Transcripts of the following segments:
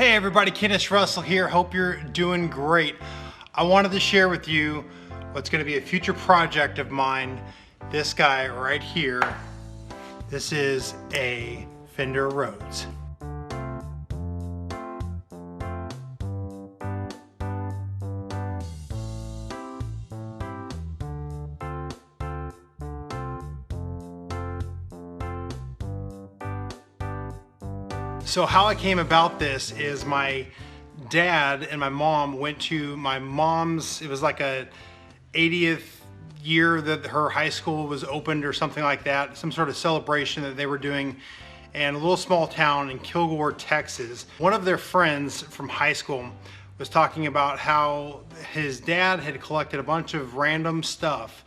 Hey everybody, Kennis Russell here. Hope you're doing great. I wanted to share with you what's going to be a future project of mine. This guy right here. This is a Fender Rhodes. So how I came about this is my dad and my mom went to my mom's, it was like a 80th year that her high school was opened or something like that, some sort of celebration that they were doing in a little small town in Kilgore, Texas. One of their friends from high school was talking about how his dad had collected a bunch of random stuff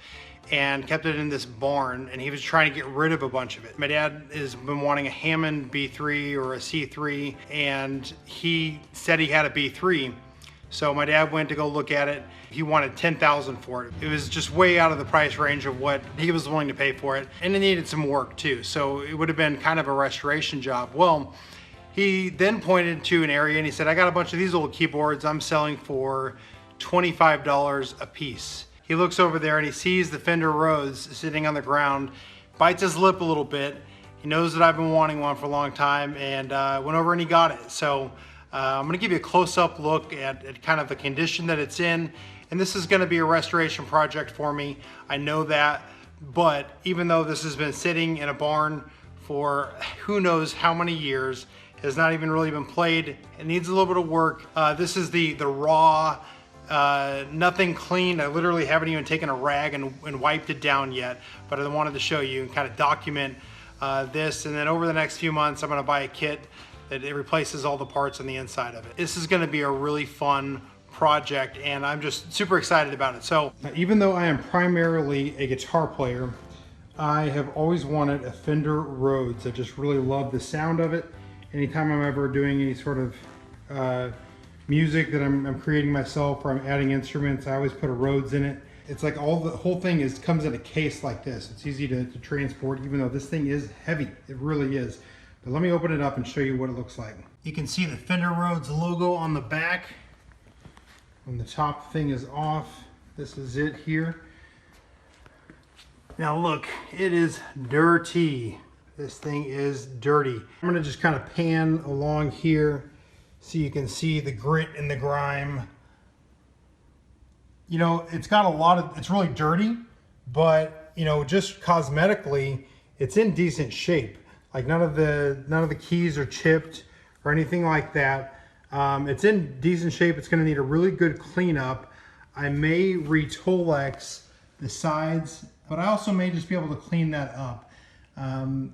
and kept it in this barn, and he was trying to get rid of a bunch of it. My dad has been wanting a Hammond B3 or a C3, and he said he had a B3. So my dad went to go look at it. He wanted $10,000 for it. It was just way out of the price range of what he was willing to pay for it, and it needed some work too. So it would have been kind of a restoration job. Well, he then pointed to an area and he said, I got a bunch of these old keyboards I'm selling for $25 a piece. He looks over there and he sees the Fender Rhodes sitting on the ground, bites his lip a little bit. He knows that I've been wanting one for a long time, and went over and he got it. So I'm gonna give you a close-up look at kind of the condition that it's in. And this is gonna be a restoration project for me. I know that, but even though this has been sitting in a barn for who knows how many years, has not even really been played, it needs a little bit of work. This is the raw, nothing clean. I literally haven't even taken a rag and wiped it down yet, but I wanted to show you and kind of document this. And then over the next few months, I'm gonna buy a kit that it replaces all the parts on the inside of it. This is gonna be a really fun project, and I'm just super excited about it. So even though I am primarily a guitar player, I have always wanted a Fender Rhodes. I just really love the sound of it. Anytime I'm ever doing any sort of music that I'm creating myself, or I'm adding instruments, I always put a Rhodes in it. It's like the whole thing comes in a case like this. It's easy to transport, even though this thing is heavy. It really is. But let me open it up and show you what it looks like. You can see the Fender Rhodes logo on the back. When the top thing is off, this is it here. Now look, it is dirty. This thing is dirty. I'm gonna just kind of pan along here so you can see the grit and the grime. You know, it's got a lot of, it's really dirty, but you know, just cosmetically, it's in decent shape. Like none of the keys are chipped or anything like that. It's in decent shape. It's gonna need a really good cleanup. I may re-Tolex the sides, but I also may just be able to clean that up.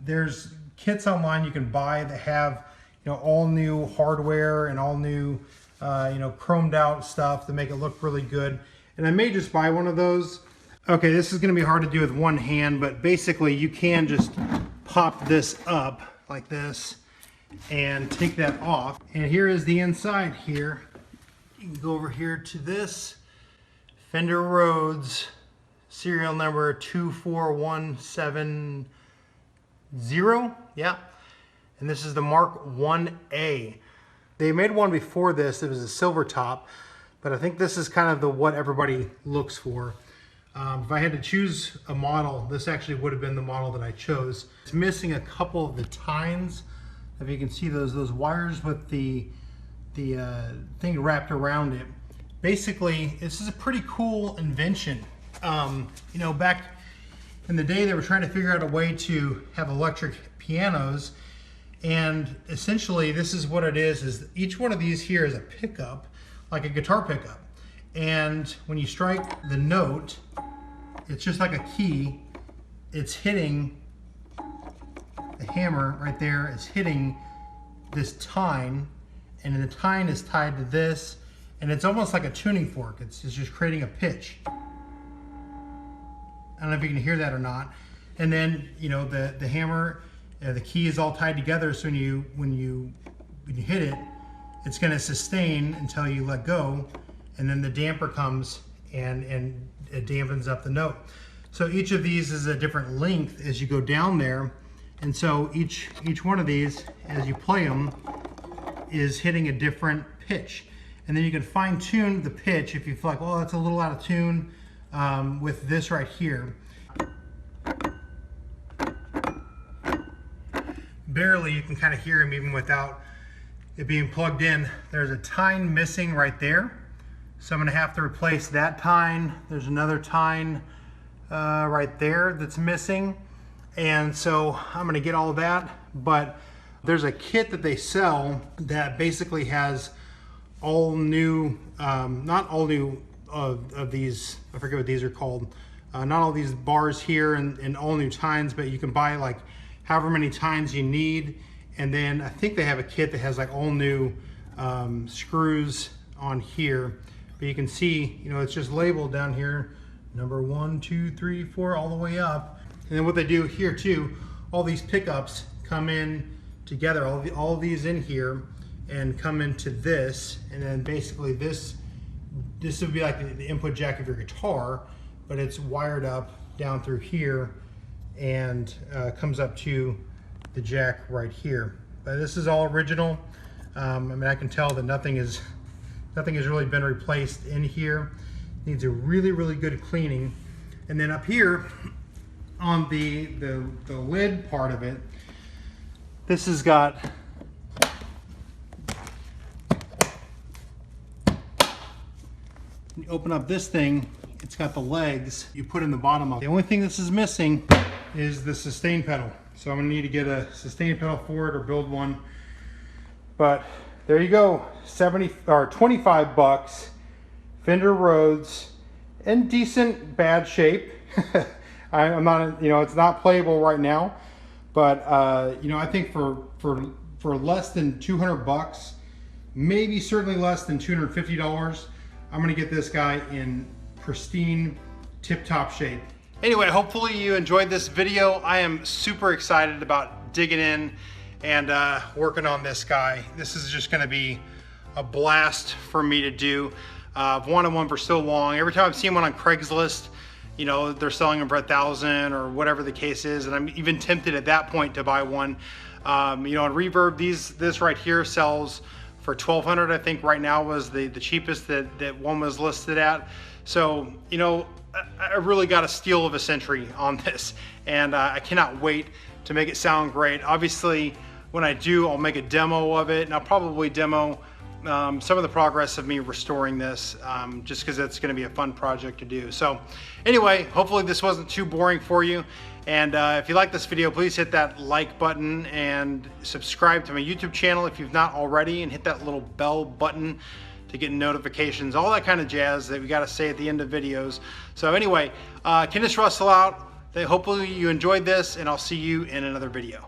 There's kits online you can buy that have, you know, all new hardware and all new, you know, chromed out stuff to make it look really good. And I may just buy one of those. Okay, this is gonna be hard to do with one hand, but basically you can just pop this up like this and take that off. And here is the inside here. You can go over here to this Fender Rhodes, serial number 24170. Yeah. And this is the Mark 1A. They made one before this. It was a silver top, but I think this is kind of what everybody looks for. If I had to choose a model, this actually would have been the model that I chose. It's missing a couple of the tines. If you can see those wires with the thing wrapped around it. Basically, this is a pretty cool invention. You know, back in the day, they were trying to figure out a way to have electric pianos. And essentially, this is what it is each one of these here is a pickup, like a guitar pickup. And when you strike the note, it's just like a key. It's hitting, the hammer right there is hitting this tine, and then the tine is tied to this, and it's almost like a tuning fork. It's just creating a pitch. I don't know if you can hear that or not. And then, you know, the hammer, the key is all tied together, so when you hit it, it's going to sustain until you let go, and then the damper comes and it dampens up the note. So each of these is a different length as you go down there, and so each one of these, as you play them, is hitting a different pitch. And then you can fine tune the pitch if you feel like, oh, that's a little out of tune with this right here. Barely, you can kind of hear him even without it being plugged in. There's a tine missing right there. So I'm gonna have to replace that tine. There's another tine right there that's missing. And so I'm gonna get all of that, but there's a kit that they sell that basically has all new, not all new of these, I forget what these are called, not all these bars here and all new tines, but you can buy like however many tines you need. And then I think they have a kit that has like all new screws on here. But you can see, you know, it's just labeled down here, number 1, 2, 3, 4, all the way up. And then what they do here too, all these pickups come in together, all of these in here, and come into this. And then basically this would be like the input jack of your guitar, but it's wired up down through here and comes up to the jack right here. But this is all original. I mean, I can tell that nothing has really been replaced in here. Needs a really, really good cleaning. And then up here on the lid part of it, this has got you open up this thing, it's got the legs you put in the bottom of it. The only thing this is missing is the sustain pedal. So I'm gonna need to get a sustain pedal for it or build one. But there you go, 25 bucks, Fender Rhodes, in decent bad shape. I'm not, you know, it's not playable right now, but you know, I think for less than 200 bucks, maybe certainly less than $250, I'm gonna get this guy in pristine, tip-top shape. Anyway, hopefully you enjoyed this video. I am super excited about digging in and working on this guy. This is just gonna be a blast for me to do. I've wanted one for so long. Every time I've seen one on Craigslist, you know, they're selling them for $1,000 or whatever the case is, and I'm even tempted at that point to buy one. You know, on Reverb, this right here sells for $1,200. I think right now was the cheapest that one was listed at. So, you know, I really got a steal of a century on this, and I cannot wait to make it sound great. Obviously, when I do, I'll make a demo of it, and I'll probably demo some of the progress of me restoring this, just because it's going to be a fun project to do. So anyway, hopefully this wasn't too boring for you, and if you like this video, please hit that like button and subscribe to my YouTube channel if you've not already, and hit that little bell button to get notifications, all that kind of jazz that we got to say at the end of videos. So anyway, Kennis Russell out. Hopefully you enjoyed this, and I'll see you in another video.